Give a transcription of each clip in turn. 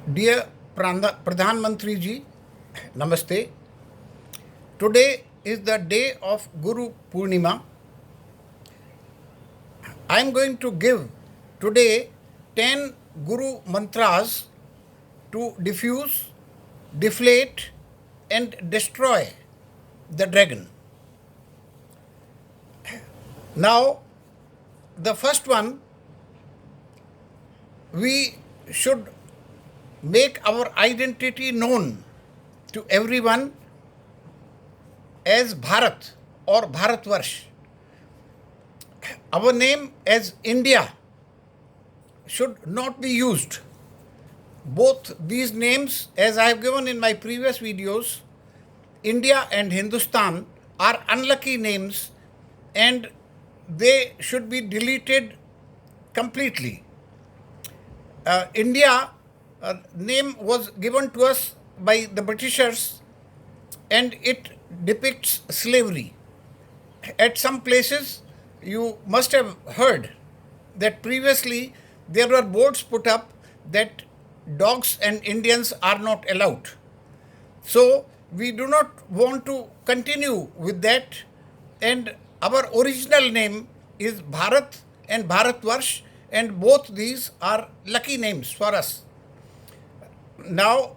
Dear Pradhan Mantri ji, Namaste. Today is the day of Gurupurnima. I am going to give today 10 Guru mantras to diffuse, deflate, and destroy the dragon. Now, the first one, we should make our identity known to everyone as Bharat or Bharatvarsh. Our name as India should not be used. Both these names, as I have given in my previous videos, India and Hindustan are unlucky names and they should be deleted completely. India name was given to us by the Britishers and it depicts slavery. At some places, you must have heard that previously there were boards put up that dogs and Indians are not allowed. So we do not want to continue with that, and our original name is Bharat and Bharatvarsh, and both these are lucky names for us. Now,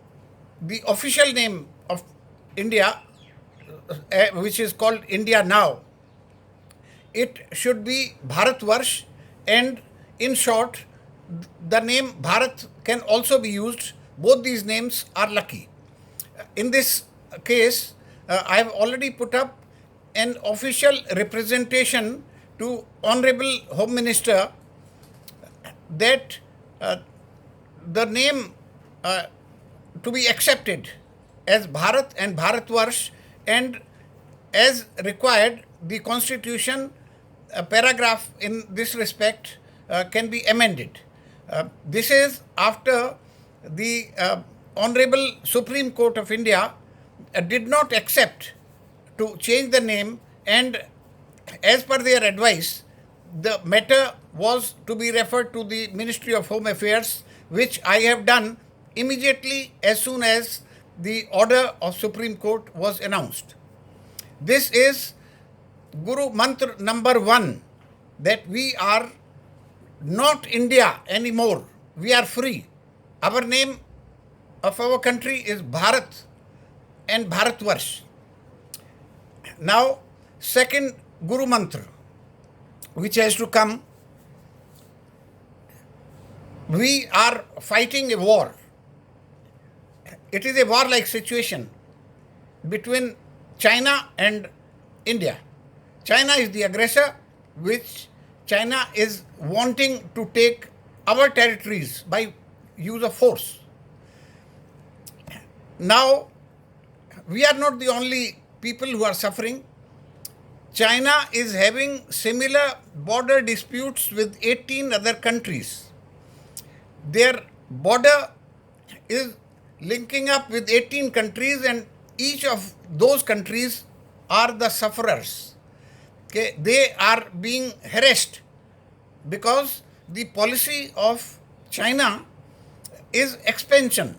the official name of India, which is called India now, it should be Bharatvarsh, and in short, the name Bharat can also be used. Both these names are lucky. In this case, I have already put up an official representation to Honorable Home Minister that the name to be accepted as Bharat and Bharatvarsh, and as required, the Constitution paragraph in this respect can be amended. This is after the Honorable Supreme Court of India did not accept to change the name, and as per their advice, the matter was to be referred to the Ministry of Home Affairs, which I have done immediately as soon as the order of Supreme Court was announced. This is Guru Mantra number 1, that we are not India anymore. We are free. Our name of our country is Bharat and Bharatvarsh. Now, second Guru Mantra, which has to come. We are fighting a war. It is a war-like situation between China and India. China is the aggressor, which China is wanting to take our territories by use of force. Now, we are not the only people who are suffering. China is having similar border disputes with 18 other countries. Their border is linking up with 18 countries, and each of those countries are the sufferers. Okay? They are being harassed because the policy of China is expansion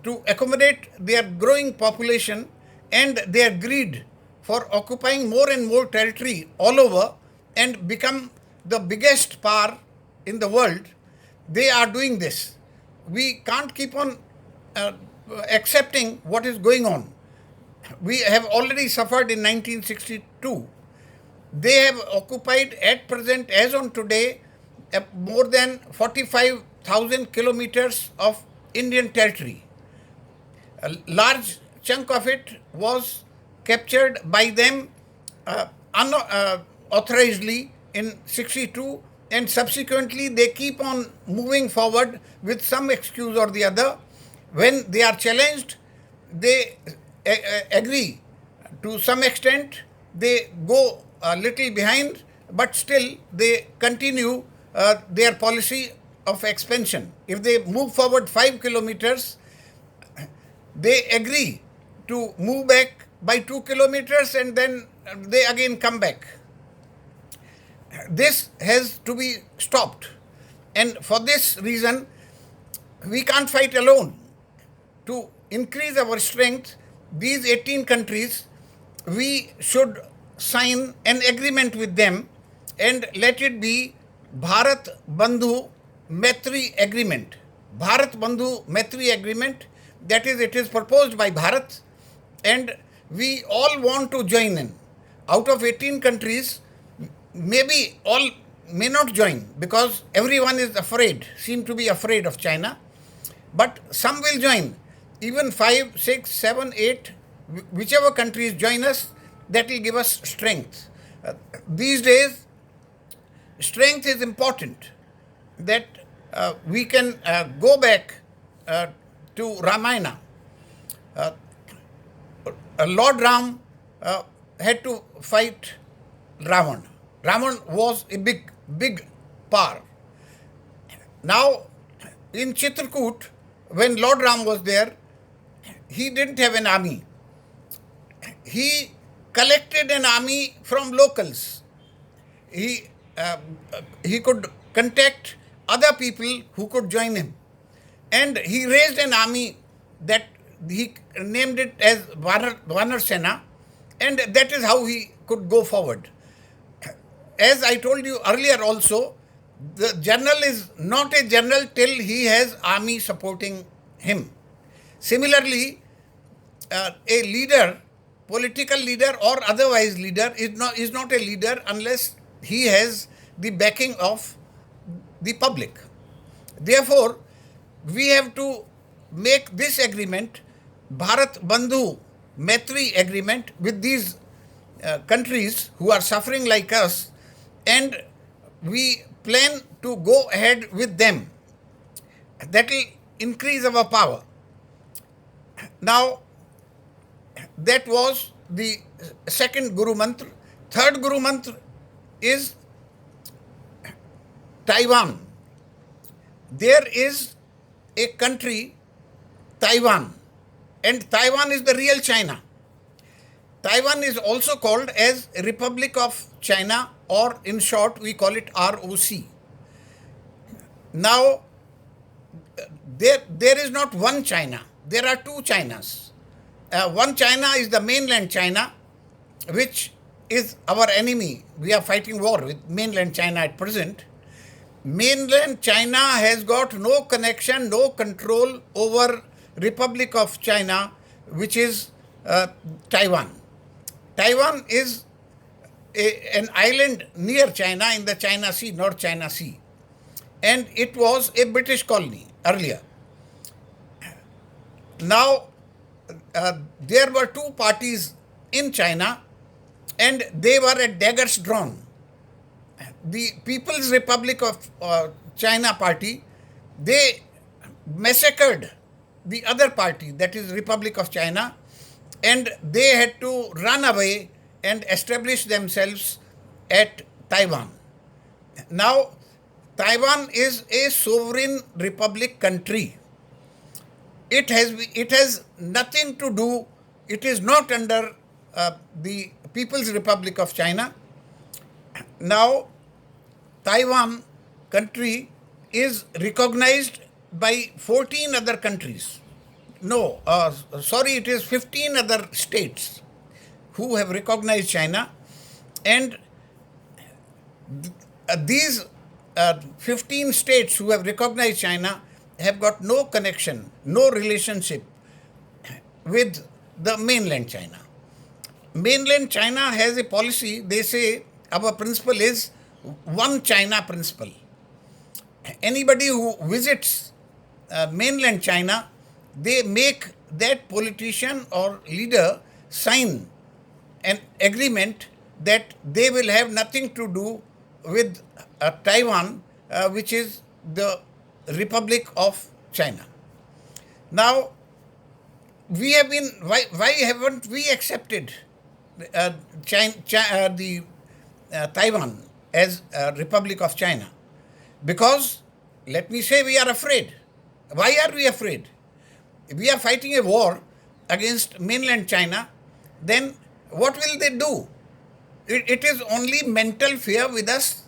to accommodate their growing population and their greed for occupying more and more territory all over and become the biggest power in the world. They are doing this. We can't keep on accepting what is going on. We have already suffered in 1962. They have occupied at present, as on today, more than 45,000 kilometers of Indian territory. A large chunk of it was captured by them unauthorizedly in 62, and subsequently they keep on moving forward with some excuse or the other. When they are challenged, they agree to some extent. They go a little behind, but still they continue their policy of expansion. If they move forward 5 kilometers, they agree to move back by 2 kilometers and then they again come back. This has to be stopped, and for this reason we can't fight alone. To increase our strength, these 18 countries, we should sign an agreement with them and let it be Bharat Bandhu Maitri Agreement. Bharat Bandhu Maitri Agreement, that is, it is proposed by Bharat, and we all want to join in. Out of 18 countries, maybe all may not join because everyone is afraid, seem to be afraid of China, but some will join. Even 5, 6, 7, 8, whichever countries join us, that will give us strength. These days, strength is important, that we can go back to Ramayana. Lord Ram had to fight Ravan. Ravan was a big power. Now, in Chitrakoot, when Lord Ram was there, he didn't have an army. He collected an army from locals. He could contact other people who could join him. And he raised an army that he named it as Vanar Sena, and that is how he could go forward. As I told you earlier also, the general is not a general till he has army supporting him. Similarly, a leader, political leader or otherwise leader, is not a leader unless he has the backing of the public. Therefore, we have to make this agreement, Bharat Bandhu Maitri Agreement, with these countries who are suffering like us, and we plan to go ahead with them. That will increase our power. Now, that was the second Guru Mantra. Third Guru Mantra is Taiwan. There is a country, Taiwan, and Taiwan is the real China. Taiwan is also called as Republic of China, or in short we call it ROC. Now, there is not one China, there are two Chinas. One China is the mainland China, which is our enemy. We are fighting war with mainland China at present. Mainland China has got no connection, no control over Republic of China, which is Taiwan. Taiwan is an island near China in the China Sea, North China Sea. And it was a British colony earlier. Now, there were two parties in China, and they were at daggers drawn. The People's Republic of China party, they massacred the other party, that is Republic of China, and they had to run away and establish themselves at Taiwan. Now, Taiwan is a sovereign republic country. It has nothing to do, it is not under the People's Republic of China. Now, Taiwan country is recognized by 14 other countries. No, it is 15 other states who have recognized China, and these 15 states who have recognized China have got no connection, no relationship with the mainland China. Mainland China has a policy, they say our principle is one China principle. Anybody who visits mainland China, they make that politician or leader sign an agreement that they will have nothing to do with Taiwan, which is the Republic of China. Now, we have been, why haven't we accepted Taiwan as Republic of China? Because, let me say, we are afraid. Why are we afraid? We are fighting a war against mainland China, then what will they do? It is only mental fear with us.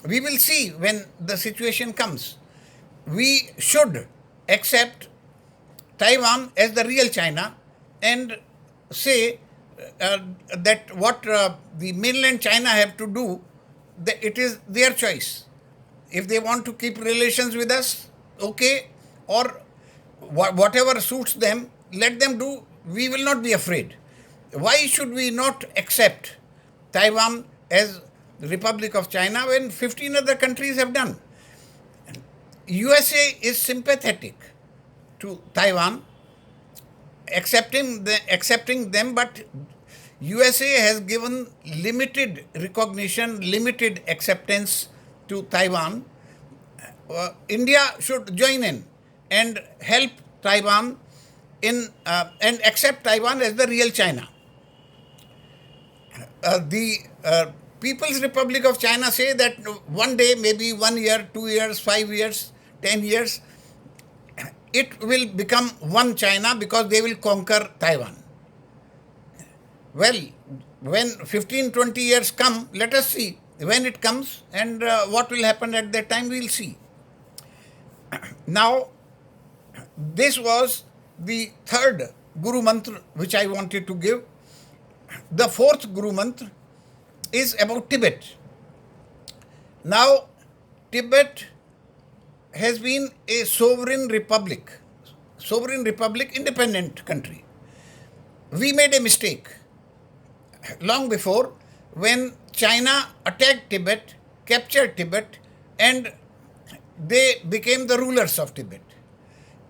We will see when the situation comes. We should accept Taiwan as the real China and say that what the mainland China have to do, that it is their choice. If they want to keep relations with us, okay, or whatever suits them, let them do. We will not be afraid. Why should we not accept Taiwan as the Republic of China when 15 other countries have done? USA is sympathetic to Taiwan, accepting them, but USA has given limited recognition, limited acceptance to Taiwan. India should join in and help Taiwan in and accept Taiwan as the real China. The People's Republic of China say that one day, maybe 1 year, 2 years, 5 years, 10 years, it will become one China because they will conquer Taiwan. Well, when 15, 20 years come, let us see when it comes and what will happen at that time, we will see. Now, this was the third Guru Mantra which I wanted to give. The fourth Guru Mantra is about Tibet. Now, Tibet has been a sovereign republic, independent country. We made a mistake long before when China attacked Tibet, captured Tibet, and they became the rulers of Tibet.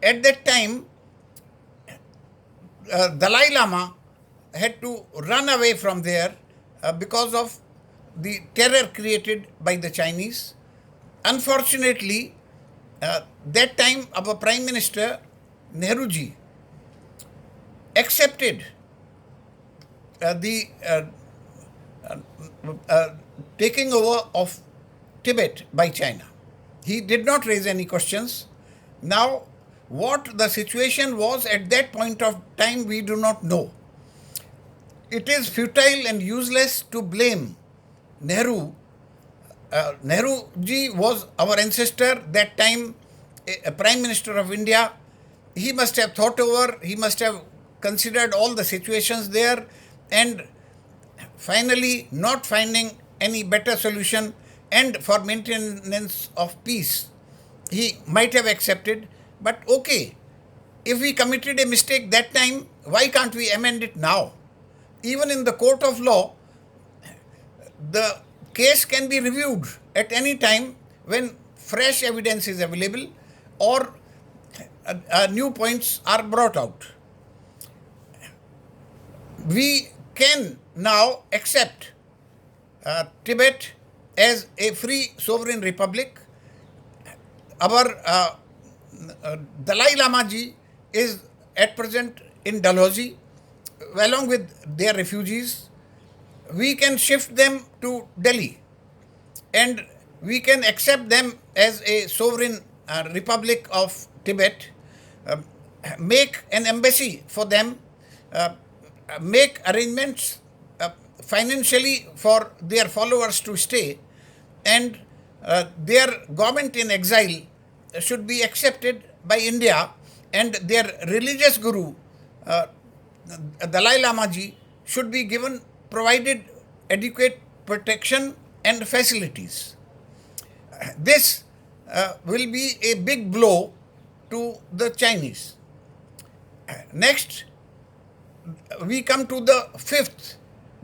At that time, Dalai Lama had to run away from there because of the terror created by the Chinese. Unfortunately, that time our Prime Minister Nehruji accepted the taking over of Tibet by China. He did not raise any questions. Now, what the situation was at that point of time, we do not know. It is futile and useless to blame Nehru. Nehruji was our ancestor, that time a Prime Minister of India. He must have thought over, he must have considered all the situations there, and finally, not finding any better solution and for maintenance of peace, he might have accepted. But okay, if we committed a mistake that time, why can't we amend it now? Even in the court of law, the case can be reviewed at any time when fresh evidence is available or new points are brought out. We can now accept Tibet as a free sovereign republic. Our Dalai Lama ji is at present in Dalhousie along with their refugees. We can shift them to Delhi and we can accept them as a sovereign republic of Tibet, make an embassy for them, make arrangements financially for their followers to stay, and their government in exile should be accepted by India, and their religious guru, Dalai Lama ji, should be given provided adequate protection and facilities. This will be a big blow to the Chinese. Next, we come to the fifth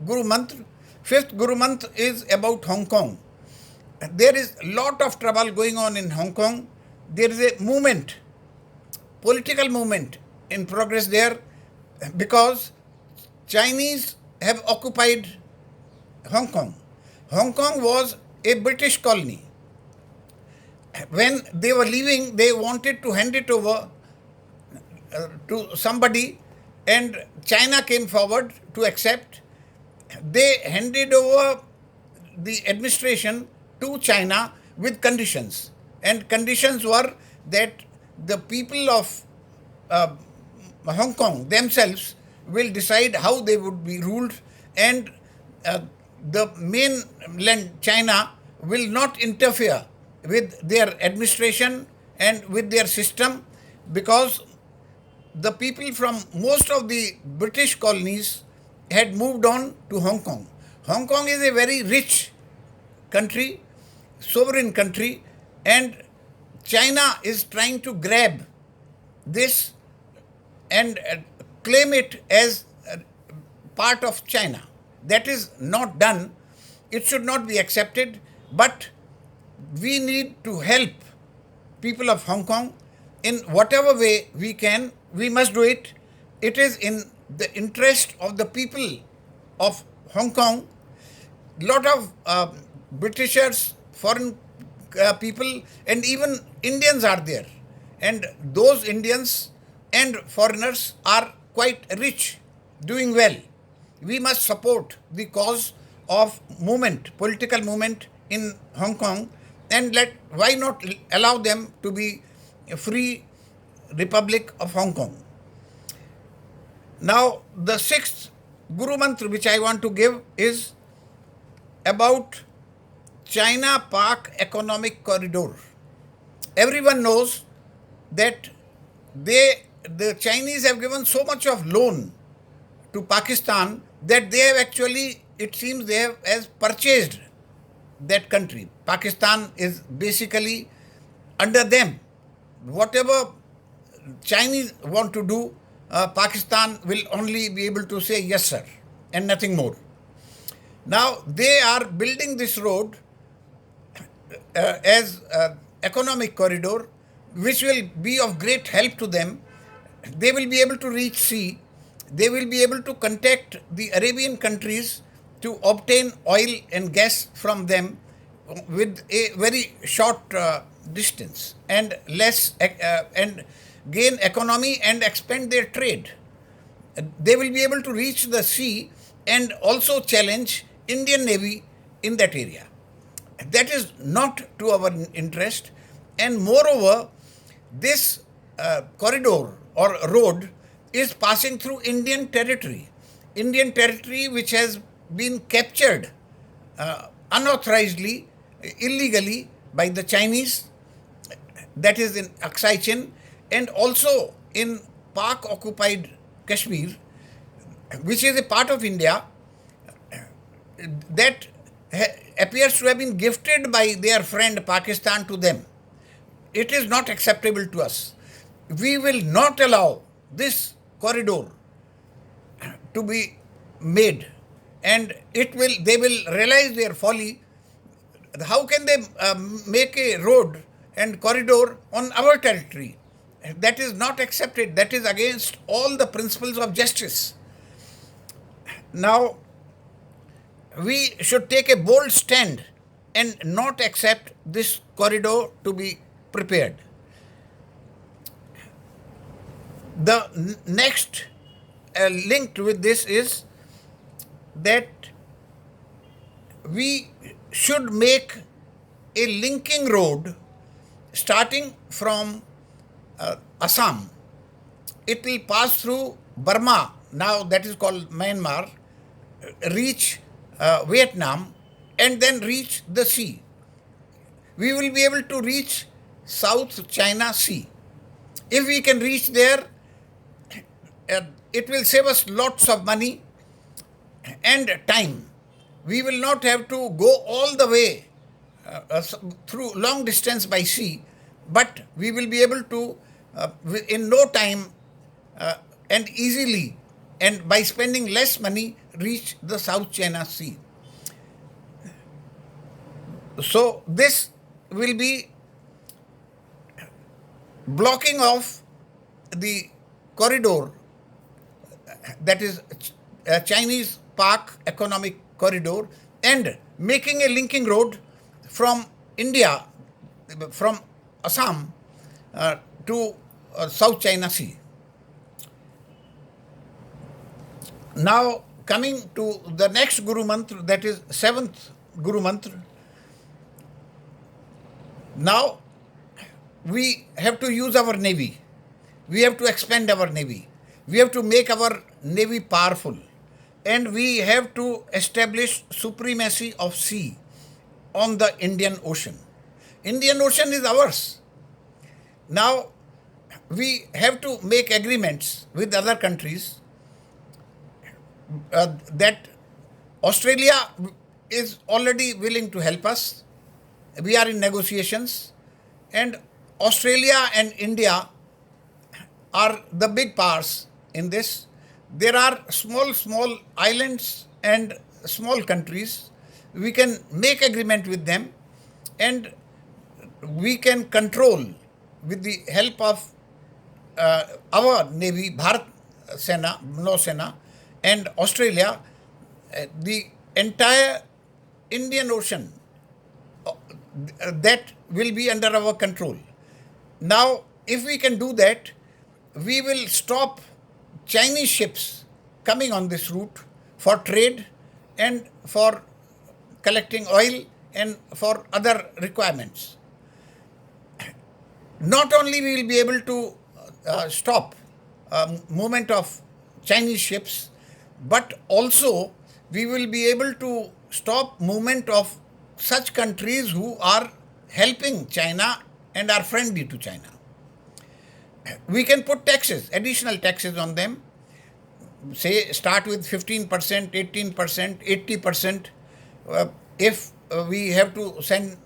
Guru Mantra. Fifth Guru Mantra is about Hong Kong. There is a lot of trouble going on in Hong Kong. There is a movement, political movement in progress there because Chinese have occupied Hong Kong. Hong Kong was a British colony. When they were leaving, they wanted to hand it over to somebody, and China came forward to accept. They handed over the administration to China with conditions. And conditions were that the people of Hong Kong themselves will decide how they would be ruled, and the mainland China will not interfere with their administration and with their system. because the people from most of the British colonies had moved on to Hong Kong. Hong Kong is a very rich country, sovereign country, and China is trying to grab this and claim it as part of China. That is not done. It should not be accepted, but we need to help people of Hong Kong in whatever way we can. We must do it. It is in the interest of the people of Hong Kong. Lot of Britishers, foreign people, and even Indians are there. And those Indians and foreigners are quite rich, doing well. We must support the cause of movement, political movement in Hong Kong, and why not allow them to be a free Republic of Hong Kong. Now, the sixth Guru Mantra which I want to give is about China-Pak Economic Corridor. Everyone knows that the Chinese have given so much of loan to Pakistan that they have actually, it seems they have as purchased that country. Pakistan is basically under them. Whatever Chinese want to do, Pakistan will only be able to say yes sir and nothing more. Now they are building this road as economic corridor, which will be of great help to them. They will be able to reach sea. They will be able to contact the Arabian countries to obtain oil and gas from them with a very short distance and less and gain economy and expand their trade. They will be able to reach the sea and also challenge Indian Navy in that area. That is not to our interest, and moreover, this corridor or road is passing through Indian territory which has been captured unauthorizedly, illegally by the Chinese, that is in Aksai Chin, and also in Pak-occupied Kashmir, which is a part of India that appears to have been gifted by their friend Pakistan to them. It is not acceptable to us. We will not allow this corridor to be made, and they will realize their folly. How can they make a road and corridor on our territory? That is not accepted. That is against all the principles of justice. Now, we should take a bold stand and not accept this corridor to be prepared. The next linked with this is that we should make a linking road starting from Assam. It will pass through Burma, now that is called Myanmar, reach Vietnam, and then reach the sea. We will be able to reach South China Sea. If we can reach there, it will save us lots of money and time. We will not have to go all the way through long distance by sea, but we will be able to, in no time and easily, and by spending less money, reach the South China Sea. So this will be blocking off the corridor, that is Chinese Pak Economic Corridor, and making a linking road from India, from Assam to South China Sea. Now, coming to the next Guru Mantra, that is seventh Guru Mantra. Now, we have to use our navy. We have to expand our navy. We have to make our navy powerful. And we have to establish supremacy of sea on the Indian Ocean. Indian Ocean is ours. Now, we have to make agreements with other countries that Australia is already willing to help us. We are in negotiations, and Australia and India are the big powers in this. There are small islands and small countries. We can make agreement with them, and we can control with the help of our Navy, Bharat Sena, Nausena, and Australia, the entire Indian Ocean that will be under our control. Now, if we can do that, we will stop Chinese ships coming on this route for trade and for collecting oil and for other requirements. Not only we will be able to stop movement of Chinese ships, but also we will be able to stop movement of such countries who are helping China and are friendly to China. We can put taxes, additional taxes on them, say start with 15%, 18%, 80%. If we have to send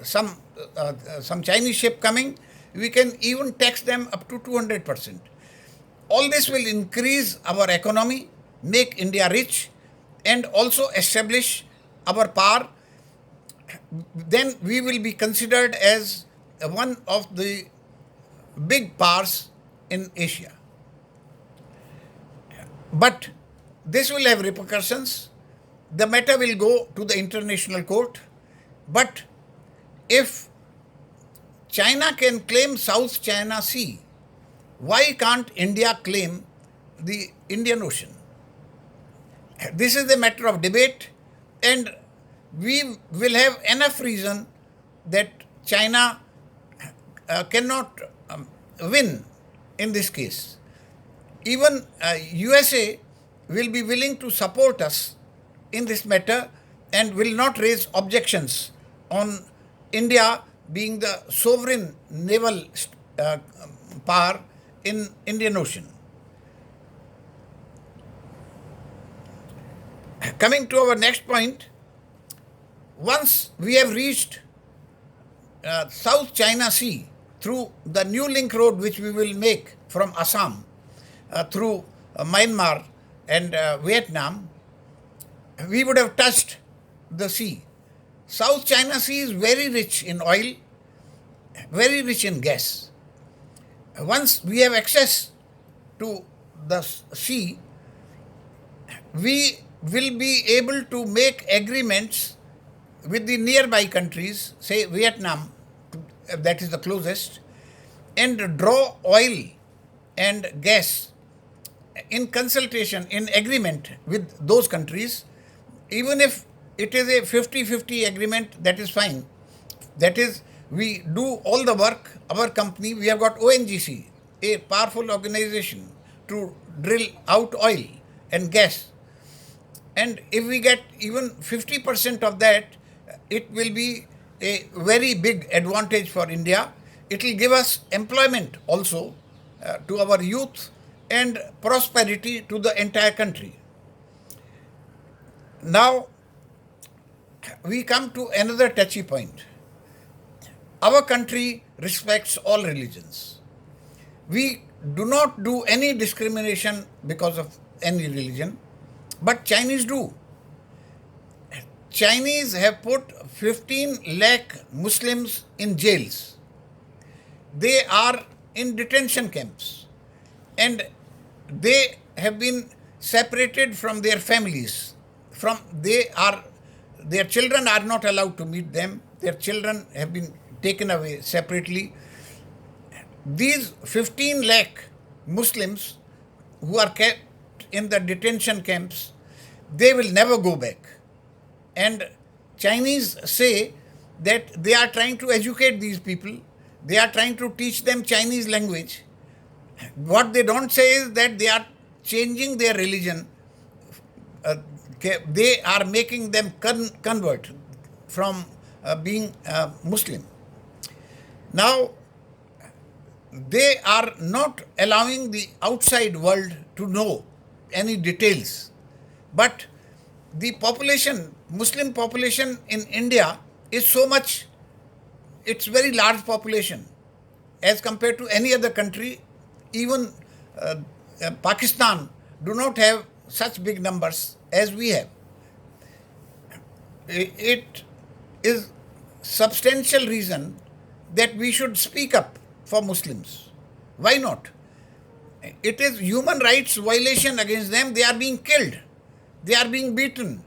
some Chinese ship coming, we can even tax them up to 200%. All this will increase our economy, make India rich, and also establish our power. Then we will be considered as one of the big powers in Asia. But this will have repercussions. The matter will go to the International Court. But if China can claim South China Sea, why can't India claim the Indian Ocean? This is a matter of debate, and we will have enough reason that China cannot win in this case. Even USA will be willing to support us in this matter and will not raise objections on India being the sovereign naval power in Indian Ocean. Coming to our next point, once we have reached South China Sea through the new link road which we will make from Assam through Myanmar and Vietnam, we would have touched the sea. South China Sea is very rich in oil, very rich in gas. Once we have access to the sea, we will be able to make agreements with the nearby countries, say Vietnam, that is the closest, and draw oil and gas in consultation, in agreement with those countries. Even if it is a 50-50 agreement, that is fine. That is, we do all the work, our company, we have got ONGC, a powerful organization to drill out oil and gas. And if we get even 50% of that, it will be a very big advantage for India. It will give us employment also to our youth and prosperity to the entire country. Now, we come to another touchy point. Our country respects all religions. We do not do any discrimination because of any religion, but Chinese do. Chinese have put 15 lakh Muslims in jails. They are in detention camps, and they have been separated from their families. Their children are not allowed to meet them. Their children have been taken away separately. These 15 lakh Muslims who are kept in the detention camps, they will never go back. And Chinese say that they are trying to educate these people. They are trying to teach them Chinese language. What they don't say is that they are changing their religion. They are making them convert from being Muslim. Now, they are not allowing the outside world to know any details. But the population, Muslim population in India is so much, it's very large population as compared to any other country. Even Pakistan do not have such big numbers as we have. It is substantial reason that we should speak up for Muslims. Why not? It is human rights violation against them. They are being killed. They are being beaten.